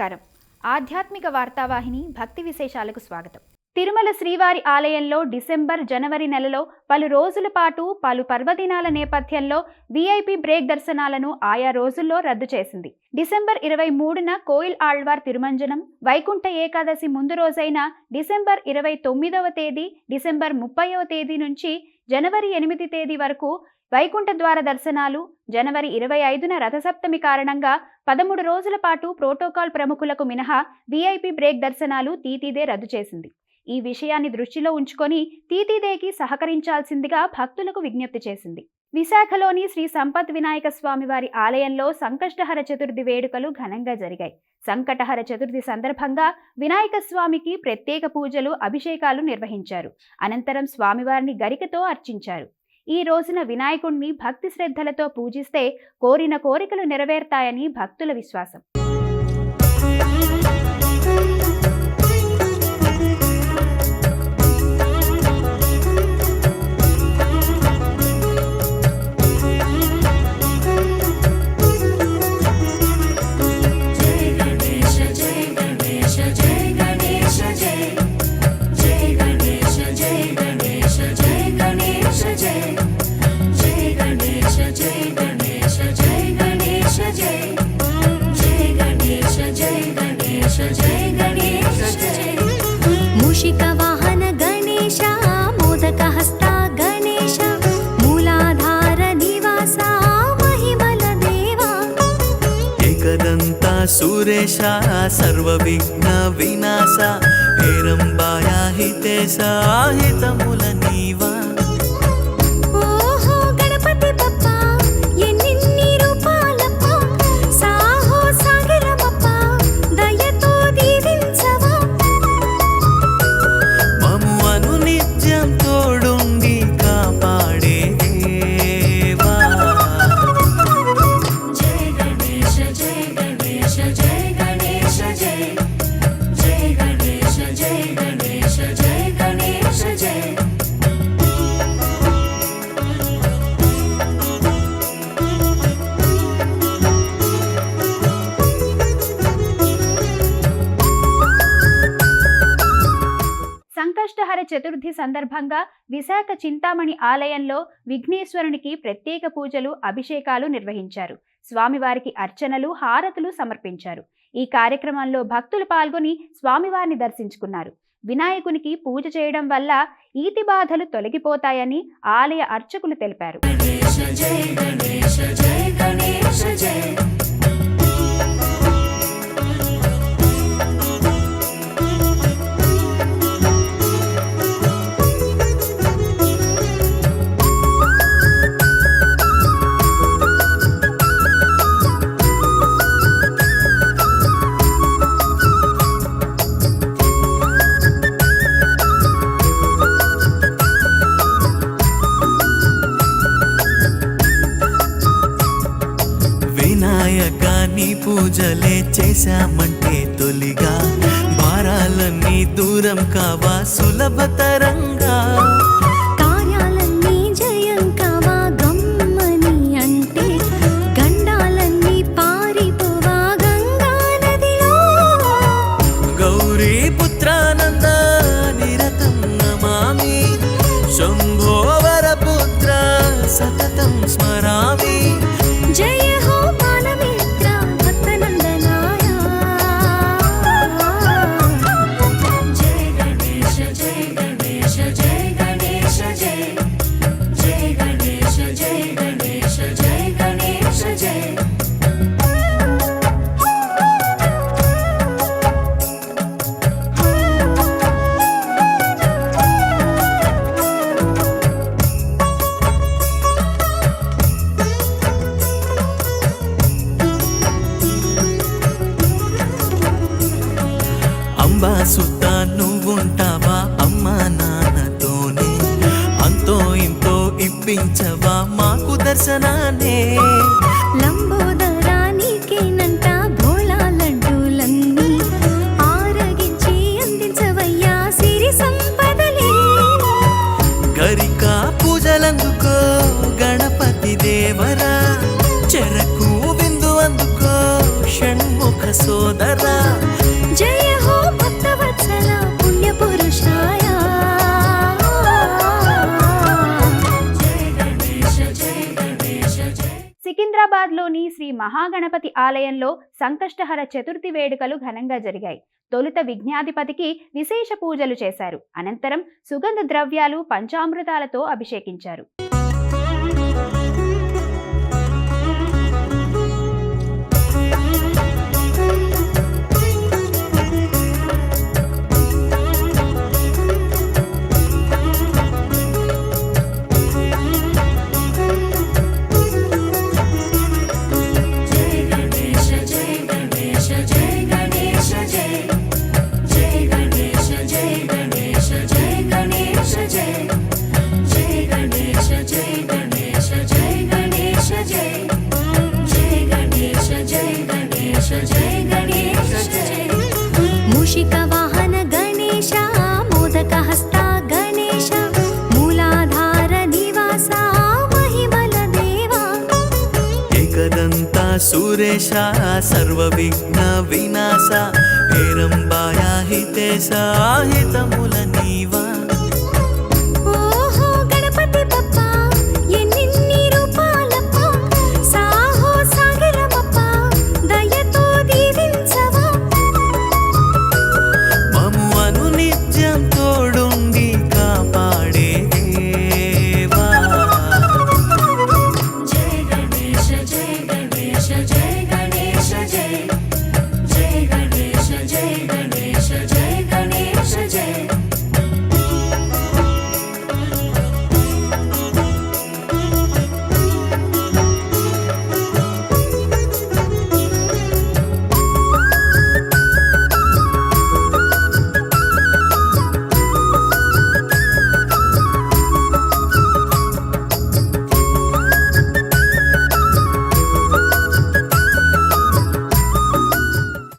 నమస్కారం. ఆధ్యాత్మిక వార్తావాహిని భక్తి విశేషాలకు స్వాగతం. తిరుమల శ్రీవారి ఆలయంలో డిసెంబర్, జనవరి నెలలో పలు రోజుల పాటు పలు పర్వదినాల నేపథ్యంలో వీఐపీ బ్రేక్ దర్శనాలను ఆయా రోజుల్లో రద్దు చేసింది. డిసెంబర్ 23న కోయిల్ ఆళ్వార్ తిరుమంజనం, వైకుంఠ ఏకాదశి ముందు రోజైన డిసెంబర్ 29వ తేదీ, డిసెంబర్ 30వ తేదీ నుంచి జనవరి 8 తేదీ వరకు వైకుంఠ ద్వార దర్శనాలు, జనవరి 25న రథసప్తమి కారణంగా 13 రోజుల పాటు ప్రోటోకాల్ ప్రముఖులకు మినహా వీఐపీ బ్రేక్ దర్శనాలు టీటీడీ రద్దు చేసింది. ఈ విషయాన్ని దృష్టిలో ఉంచుకొని టీటీడీకి సహకరించాల్సిందిగా భక్తులకు విజ్ఞప్తి చేసింది. విశాఖలోని శ్రీ సంపత్ వినాయక స్వామివారి ఆలయంలో సంకష్టహర చతుర్థి వేడుకలు ఘనంగా జరిగాయి. సంకటహర చతుర్థి సందర్భంగా వినాయక స్వామికి ప్రత్యేక పూజలు, అభిషేకాలు నిర్వహించారు. అనంతరం స్వామివారిని గరికతో అర్చించారు. ఈ రోజున వినాయకుణ్ణి భక్తి శ్రద్ధలతో పూజిస్తే కోరిన కోరికలు నెరవేరుతాయని భక్తుల విశ్వాసం. మూషిక వాహన గణేశ, మోదక హస్త గణేశ, మూలాధార నివాస మహిమల దేవా, ఏకదంత సురేశ, సర్వ విఘ్న వినాశ, హేరంబాయ హితేశ, హితముల నీవా. సంకష్టహర చతుర్థి సందర్భంగా విశాఖ చింతామణి ఆలయంలో విఘ్నేశ్వరునికి ప్రత్యేక పూజలు, అభిషేకాలు నిర్వహించారు. స్వామివారికి అర్చనలు, హారతులు సమర్పించారు. ఈ కార్యక్రమంలో భక్తులు పాల్గొని స్వామివారిని దర్శించుకున్నారు. వినాయకునికి పూజ చేయడం వల్ల ఈతి బాధలు తొలగిపోతాయని ఆలయ అర్చకులు తెలిపారు. వినాయకాన్ని పూజలే చేశామంటే తొలిగా భారాలన్నీ దూరం కావా సులభతరంగా, కార్యాలన్నీ జయం కావా గమ్మని అంటే, గండాలన్నీ పారిపోవా గంగా నదిలో. గౌరీ పుత్రానంద నిరతం నమామి, శంభో వరపుత్ర సతతం స్మరామి. జయ హో బాలమిత్ర భక్తనందనాయ, జయ గణేశ జయ గణేశ జయ గణేశ జయ, జయ గణేశ జయ గణేశ జయ గణేశ జయ. అంబా సుత్తా నువ్వుంటావా అమ్మా నాన్నతోనే, అంతో ఇంతో ఇప్పించవా మాకు దర్శనానే. లంబోదరానికేనంట భోళా లడ్డూలన్నీ ఆరగించి అందించవయ్యా సిరి సంపదలే. గరికా పూజలందుకో గణపతి దేవరా, చెరకు విందు అందుకో షణ్ముఖ సో సోదరా. జయ హో భక్తవత్సల పుణ్య పురుషాయ. సికింద్రాబాద్లోని శ్రీ మహాగణపతి ఆలయంలో సంకష్టహర చతుర్థి వేడుకలు ఘనంగా జరిగాయి. తొలుత విఘ్నాధిపతికి విశేష పూజలు చేశారు. అనంతరం సుగంధ ద్రవ్యాలు పంచామృతాలతో అభిషేకించారు. మూషిక వాహన గణేశ మోదక హస్త గణేశ మూలాధార నివాస మహిమల దేవా. ఏకదంత సురేశ సర్వ విఘ్న వినాశ హేరంబాయ హితేశ హితముల నీవా. ఓహో గణపతి బప్ప ఎన్నిన్ని రూపాలప్ప సాహో సాగిరమప్ప దయతో దీవించవా. మము అను నిత్యం తోడుండి కాపాడే దేవా. జయ గణేశ జయ గణేశ జయ గణేశ జయ జయ గణేశ జయ గణేశ జయ గణేశ జయ.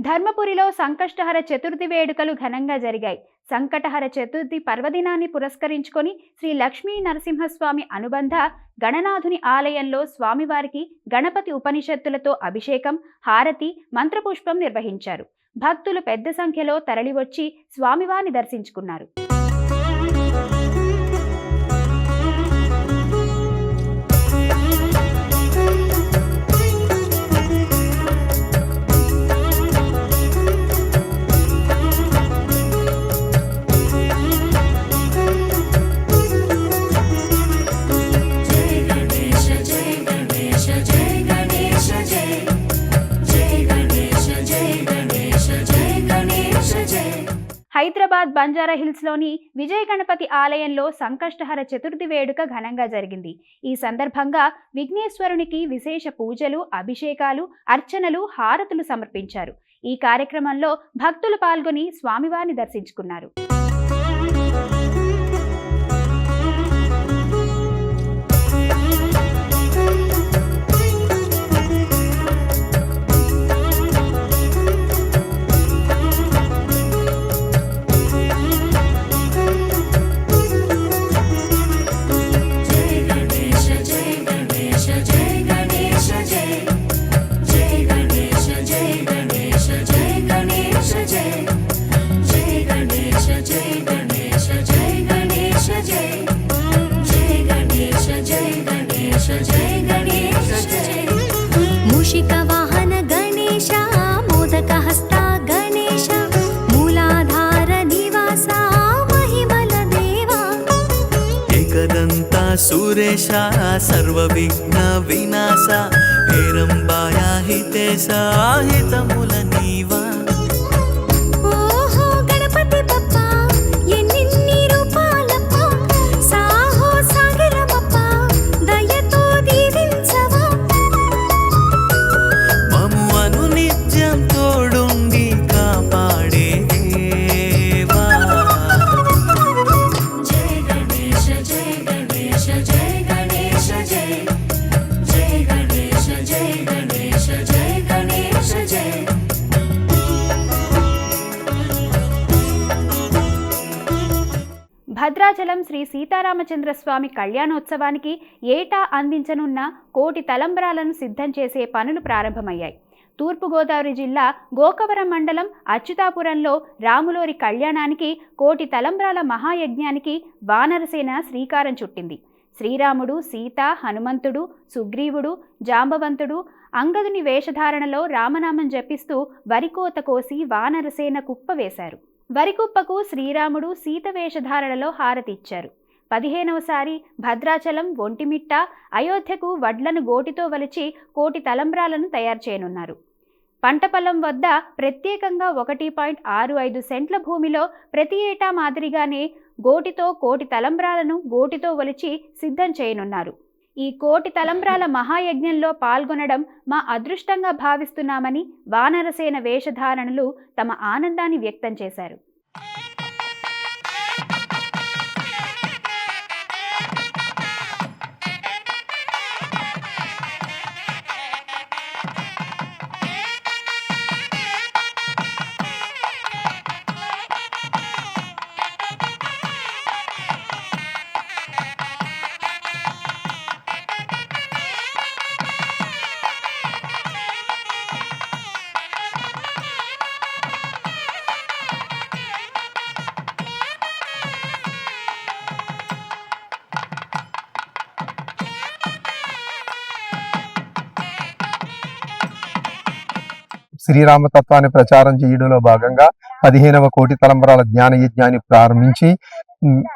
ధర్మపురిలో సంకష్టహర చతుర్థి వేడుకలు ఘనంగా జరిగాయి. సంకటహర చతుర్థి పర్వదినాన్ని పురస్కరించుకొని శ్రీ లక్ష్మీ నరసింహస్వామి అనుబంధ గణనాథుని ఆలయంలో స్వామివారికి గణపతి ఉపనిషత్తులతో అభిషేకం, హారతి, మంత్రపుష్పం నిర్వహించారు. భక్తులు పెద్ద సంఖ్యలో తరలివచ్చి స్వామివారిని దర్శించుకున్నారు. హైదరాబాద్ బంజారాహిల్స్లోని విజయ గణపతి ఆలయంలో సంకష్టహర చతుర్థి వేడుక ఘనంగా జరిగింది. ఈ సందర్భంగా విఘ్నేశ్వరునికి విశేష పూజలు, అభిషేకాలు, అర్చనలు, హారతులు సమర్పించారు. ఈ కార్యక్రమంలో భక్తులు పాల్గొని స్వామివారిని దర్శించుకున్నారు. మూషిక వాహన గణేశ మోదక హస్త గణేశ మూలాధార నివాస మహిమల దేవా. ఏకదంత సురేశ సర్వ విఘ్న వినాశ హేరంబాయ హితేశ హితముల నీవా. ఓహో గణపతి బప్ప ఎన్నిన్ని రూపాలప్ప సాహో సాగిరమప్ప దయతో దీవించవా. మము అను నిత్యం తోడుండి కాపాడే దేవా. జయ గణేశ జయ గణేశ జయ గణేశ జయ జయ గణేశ జయ గణేశ జయ గణేశ జయ. భద్రాచలం శ్రీ సీతారామచంద్రస్వామి కళ్యాణోత్సవానికి ఏటా అందించనున్న కోటి తలంబ్రాలను సిద్ధం చేసే పనులు ప్రారంభమయ్యాయి. తూర్పుగోదావరి జిల్లా గోకవరం మండలం అచ్యుతాపురంలో రాములోరి కళ్యాణానికి కోటి తలంబ్రాల మహాయజ్ఞానికి వానరసేన శ్రీకారం చుట్టింది. శ్రీరాముడు, సీత, హనుమంతుడు, సుగ్రీవుడు, జాంబవంతుడు అంగదుని వేషధారణలో రామనామం జపిస్తూ వరికోత కోసి వానరసేన కుప్ప వేశారు. వరికుప్పకు శ్రీరాముడు సీత వేషధారణలో హారతిచ్చారు. 15వసారి భద్రాచలం, ఒంటిమిట్ట, అయోధ్యకు వడ్లను గోటితో వలిచి కోటి తలంబ్రాలను తయారు చేయనున్నారు. పంటపొలం వద్ద ప్రత్యేకంగా 1.65 సెంట్ల భూమిలో ప్రతి ఏటా మాదిరిగానే గోటితో కోటి తలంబ్రాలను గోటితో ఒలిచి సిద్ధం చేయనున్నారు. ఈ కోటి తలంబ్రాల మహాయజ్ఞంలో పాల్గొనడం మా అదృష్టంగా భావిస్తున్నామని వానరసేన వేషధారణలు తమ ఆనందాన్ని వ్యక్తం చేశారు. శ్రీరామతత్వాన్ని ప్రచారం చేయడంలో భాగంగా 15వ కోటి తలంబ్రాల జ్ఞాన యజ్ఞాన్ని ప్రారంభించి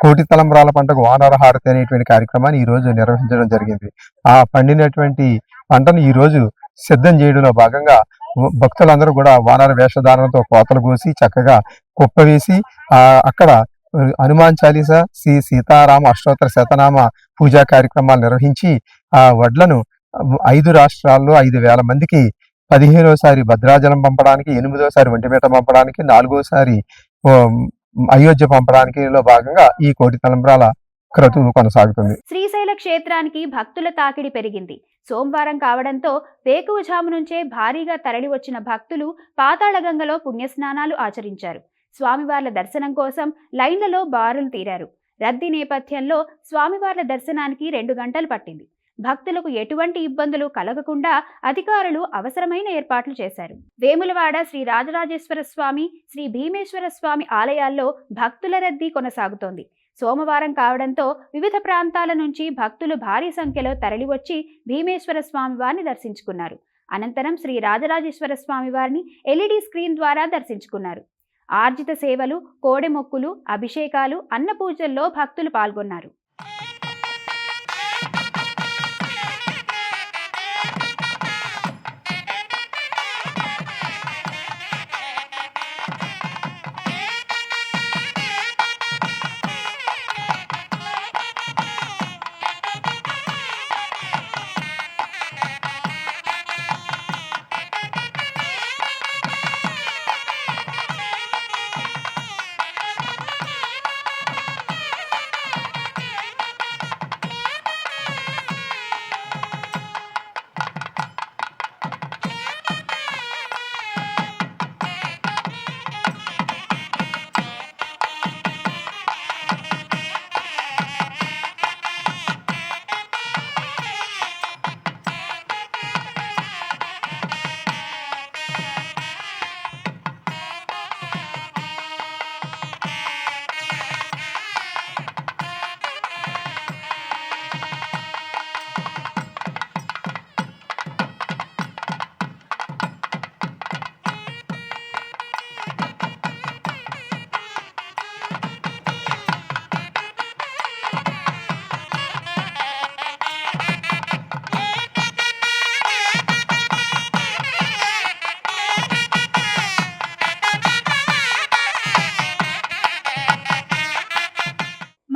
కోటి తలంబ్రాల పంటకు వానర హారతి అనేటువంటి కార్యక్రమాన్ని ఈ రోజు నిర్వహించడం జరిగింది. ఆ పండినటువంటి పంటను ఈ రోజు సిద్ధం చేయడంలో భాగంగా భక్తులందరూ కూడా వానర వేషధారణతో కోతలు కోసి చక్కగా కుప్ప వేసి అక్కడ హనుమాన్ చాలీసా, శ్రీ సీతారామ అష్టోత్తర శతనామ పూజా కార్యక్రమాలు నిర్వహించి ఆ వడ్లను 5 రాష్ట్రాల్లో 5,000 మందికి 15వసారి భద్రాచలం పంపడానికి, 8వసారి ఒంటిమిట్ట పంపడానికి, 4వసారి అయోధ్య పంపడానికి భాగంగా ఈ కోటి తలంబ్రాల క్రతువు కొనసాగుతుంది. శ్రీశైల క్షేత్రానికి భక్తుల తాకిడి పెరిగింది. సోమవారం కావడంతో వేకువజాము నుంచే భారీగా తరలి వచ్చిన భక్తులు పాతాళగంగలో పుణ్యస్నానాలు ఆచరించారు. స్వామివార్ల దర్శనం కోసం లైన్లలో బారులు తీరారు. రద్దీ నేపథ్యంలో స్వామివార్ల దర్శనానికి 2 గంటలు పట్టింది. భక్తులకు ఎటువంటి ఇబ్బందులు కలగకుండా అధికారులు అవసరమైన ఏర్పాట్లు చేశారు. వేములవాడ శ్రీ రాజరాజేశ్వర స్వామి, శ్రీ భీమేశ్వర స్వామి ఆలయాల్లో భక్తుల రద్దీ కొనసాగుతోంది. సోమవారం కావడంతో వివిధ ప్రాంతాల నుంచి భక్తులు భారీ సంఖ్యలో తరలివచ్చి భీమేశ్వర స్వామి వారిని దర్శించుకున్నారు. అనంతరం శ్రీ రాజరాజేశ్వర స్వామి వారిని LED స్క్రీన్ ద్వారా దర్శించుకున్నారు. ఆర్జిత సేవలు, కోడెమొక్కులు, అభిషేకాలు, అన్నపూజల్లో భక్తులు పాల్గొన్నారు.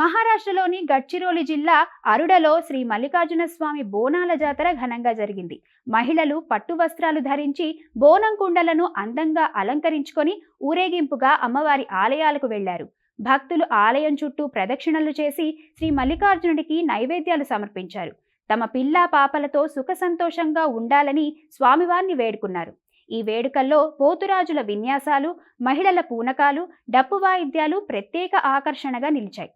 మహారాష్ట్రలోని గడ్చిరోలి జిల్లా అరుడలో శ్రీ మల్లికార్జున స్వామి బోనాల జాతర ఘనంగా జరిగింది. మహిళలు పట్టు వస్త్రాలు ధరించి బోనం కుండలను అందంగా అలంకరించుకొని ఊరేగింపుగా అమ్మవారి ఆలయాలకు వెళ్లారు. భక్తులు ఆలయం చుట్టూ ప్రదక్షిణలు చేసి శ్రీ మల్లికార్జునుడికి నైవేద్యాలు సమర్పించారు. తమ పిల్లా పాపలతో సుఖ సంతోషంగా ఉండాలని స్వామివారిని వేడుకున్నారు. ఈ వేడుకల్లో పోతురాజుల విన్యాసాలు, మహిళల పూనకాలు, డప్పు వాయిద్యాలు ప్రత్యేక ఆకర్షణగా నిలిచాయి.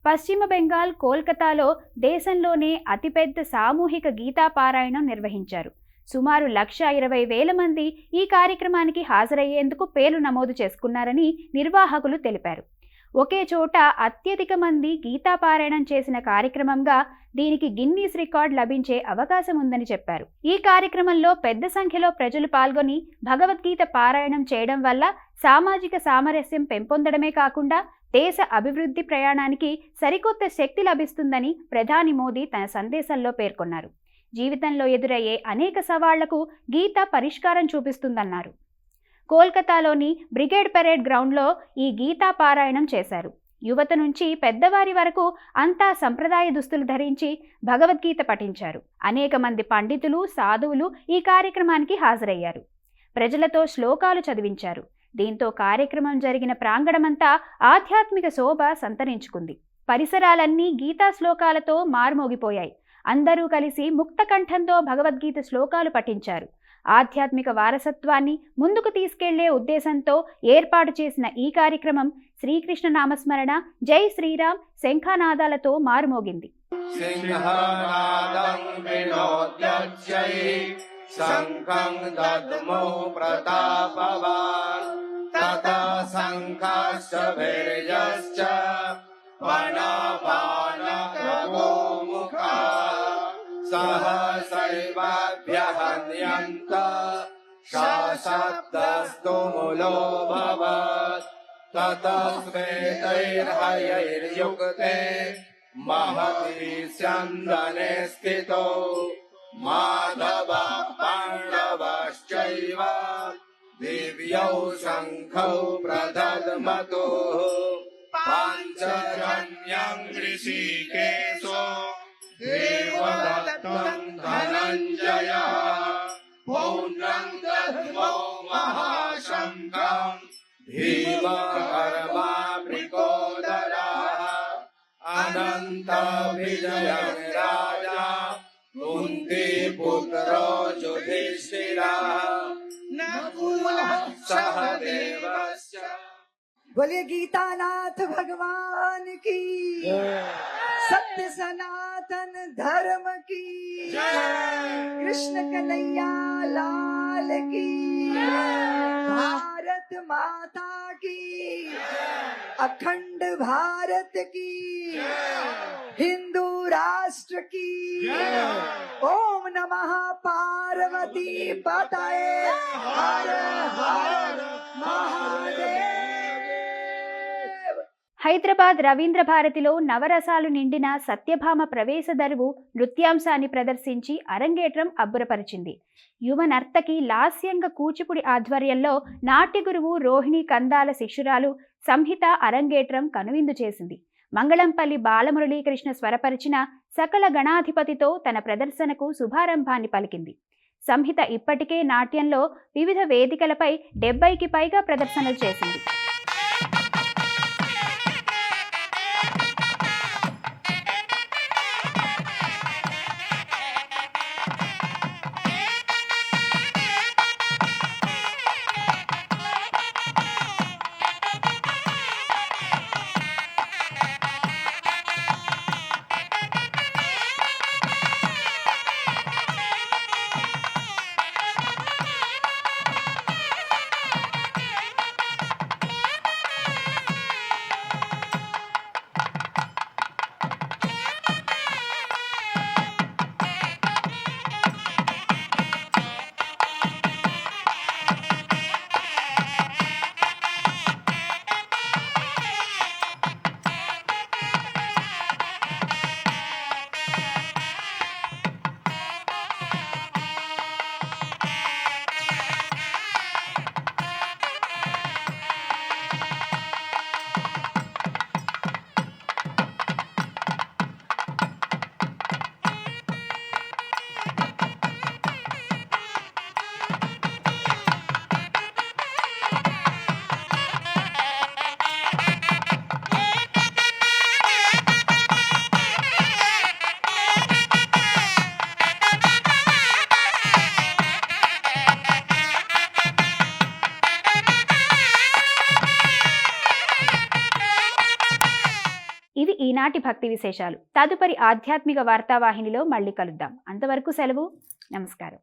పశ్చిమ బెంగాల్ కోల్కతాలో దేశంలోనే అతిపెద్ద సామూహిక గీతా పారాయణం నిర్వహించారు. సుమారు 1,20,000 మంది ఈ కార్యక్రమానికి హాజరయ్యేందుకు పేర్లు నమోదు చేసుకున్నారని నిర్వాహకులు తెలిపారు. ఒకే చోట అత్యధిక మంది గీతా పారాయణం చేసిన కార్యక్రమంగా దీనికి గిన్నీస్ రికార్డ్ లభించే అవకాశం ఉందని చెప్పారు. ఈ కార్యక్రమంలో పెద్ద సంఖ్యలో ప్రజలు పాల్గొని భగవద్గీత పారాయణం చేయడం వల్ల సామాజిక సామరస్యం పెంపొందడమే కాకుండా దేశ అభివృద్ధి ప్రయాణానికి సరికొత్త శక్తి లభిస్తుందని ప్రధాని మోదీ తన సందేశంలో పేర్కొన్నారు. జీవితంలో ఎదురయ్యే అనేక సవాళ్లకు గీత పరిష్కారం చూపిస్తుందన్నారు. కోల్కతాలోని బ్రిగేడ్ పెరేడ్ గ్రౌండ్లో ఈ గీతా పారాయణం చేశారు. యువత నుంచి పెద్దవారి వరకు అంతా సంప్రదాయ దుస్తులు ధరించి భగవద్గీత పఠించారు. అనేక మంది పండితులు, సాధువులు ఈ కార్యక్రమానికి హాజరయ్యారు. ప్రజలతో శ్లోకాలు చదివించారు. దీంతో కార్యక్రమం జరిగిన ప్రాంగణమంతా ఆధ్యాత్మిక శోభ సంతరించుకుంది. పరిసరాలన్నీ గీతా శ్లోకాలతో మార్మోగిపోయాయి. అందరూ కలిసి ముక్త కంఠంతో భగవద్గీత శ్లోకాలు పఠించారు. ఆధ్యాత్మిక వారసత్వాన్ని ముందుకు తీసుకెళ్లే ఉద్దేశంతో ఏర్పాటు చేసిన ఈ కార్యక్రమం శ్రీకృష్ణ నామస్మరణ, జై శ్రీరామ్ శంఖనాదాలతో మారుమోగింది. सहसैवाभ्यहन्यन्त शासप्तस्तु मूलो भवत् ततस्वेतैर्हयैर्युक्ते महति स्यन्दने स्थितो माधवः पाण्डवश्चैव दिव्यौ शङ्खौ प्रदद्मतुः पाञ्चजन्यं ऋषिकेशो देवदत्तं धनञ्जयः पौर्णं दद्मौ महाशङ्खं भीमकर्मा वृकोदरः अनन्तविजयं राजा कुन्तीपुत्रो युधिष्ठिरः नकुलः सहदेवश्च। बोलिए गीतानाथ भगवान की, सत्य सनातन धर्म की, कृष्ण कन्हैया लाल की, भारत माता की, अखंड भारत की, हिंदू राष्ट्र की, ओम नमः पार्वती पतये हर हर महादेव। హైదరాబాద్ రవీంద్ర భారతిలో నవరసాలు నిండిన సత్యభామ ప్రవేశ దరువు నృత్యాంశాన్ని ప్రదర్శించి అరంగేట్రం అబ్బురపరిచింది. యువ నర్తకి లాస్యంగ కూచిపుడి ఆధ్వర్యంలో నాట్య గురువు రోహిణి కందాల శిష్యురాలు సంహిత అరంగేట్రం కనువిందు చేసింది. మంగళంపల్లి బాలమురళీకృష్ణ స్వరపరిచిన సకల గణాధిపతితో తన ప్రదర్శనకు శుభారంభాన్ని పలికింది. సంహిత ఇప్పటికే నాట్యంలో వివిధ వేదికలపై 70కి పైగా ప్రదర్శనలు చేసింది. ఈనాటి భక్తి విశేషాలు. తదుపరి ఆధ్యాత్మిక వార్తావాహినిలో మళ్ళీ కలుద్దాం. అంతవరకు సెలవు. నమస్కారం.